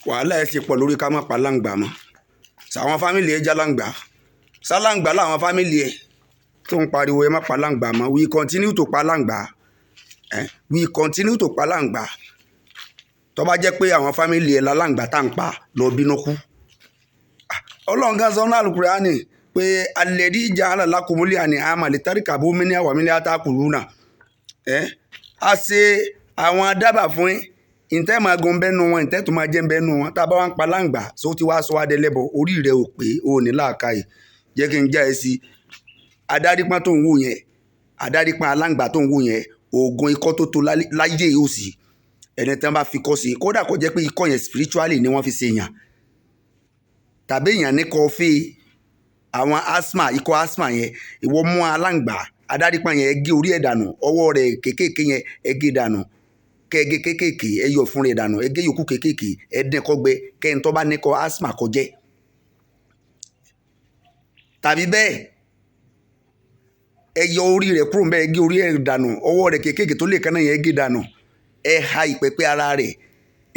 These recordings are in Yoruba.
wàhálà ẹ̀ sì pọ̀ lórí ká má pa Alangba mọ́ sàwọn fámìlì ẹ̀ jálàǹgbà sálàǹgbà làwọn fámìlì ẹ̀ tó ń pariwo ẹ má pa Alangba mọ́ we continue to pa Alangba we continue to pa Alangba tó bá jẹ́ pé àwọn fámìlì ẹ̀ lálàǹgbà tá à ń pa lọ bínú kú ọlọ́run kan sọ ní Al-Qur'ani pé alẹ́dí ìjà alàlákùnmólé àní àmàlẹ́ tàríkà bó mí ní àwàmílẹ àtàkùrú náà a ṣe àwọn dábàá fún ìtẹ́ máa gan bẹ́nu wọn ìtẹ́ tó máa jẹ́ bẹ́nu wọn tá a bá wá ń pa Alangba só ti wá sọ adẹ́lẹ́bọ orí rẹ̀ ò pé o ní làákàyè jẹ́ kí n já ẹ sí adárípọ́n tó ń wò yẹn adárípọ́n Alangba tó ń wò yẹn oògùn ikọ́ tó tó láyé yóò sí ẹni tí wọ́n bá fi kọ́ sí kódà kó jẹ́ pé ikọ́ yẹn spiritually ni wọ́n fi ṣe èèyàn tàbí èèyàn ní kọfí àwọn asthma ikọ́ asthma yẹn ìwọ mú Alangba adárípọ́n yẹn ẹ gé orí ẹ̀ dànù ọwọ́ rẹ̀ kéékèèké yẹn ẹ gé dànù kẹ́ẹ̀gé kéékèèké ẹ yọ fún rẹ̀ dànù ẹ gé yòókù kéékèèké ẹ dín kọ́gbẹ kẹ́yìn tó bá ní kọ́ asthma kọjẹ́ tàbí bẹ́ẹ̀ ẹ yọ orí rẹ̀ kúrò bẹ́ẹ̀ ẹ gé orí ẹ̀ dànù ọwọ́ rẹ̀ kéékèèké tó lè kánná yẹn ẹ gé dànù ẹ ha ìpẹ́pẹ́ ara rẹ̀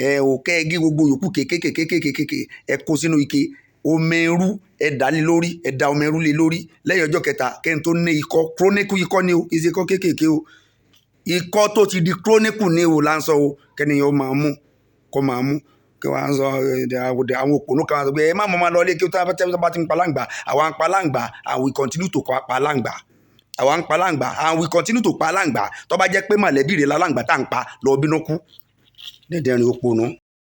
ẹ ò kẹ́ ẹ gé gbogbo yòókù kéékèèké ẹ kó sínú ike omi ẹrú ẹ dà lé lórí ẹ da omi ẹrú lé lórí lẹ́yìn ọjọ́ kẹta kẹ́yìn tó ní ikọ́ chronic ikọ́ ni o kì í ṣe ikọ́ kéékèèké o ikọ́ tó ti di chronic ni o là ń sọ o kẹ́niyàn máa mú kọ́ máa mú kí wọ́n á sọ àwọn òpònú kan sọ pé ẹ má mọ̀ máa lọ ilé kí ó bá ti ń pa Alangba àwa ń pa Alangba and we continue to pa Alangba àwa ń pa Alangba and we continue to pa Alangba tó bá jẹ́ pé mọ̀lẹ́bí rẹ̀ l'Alangba tá à ń pa lọ bínú kú dẹ́dẹ́rin òpònú.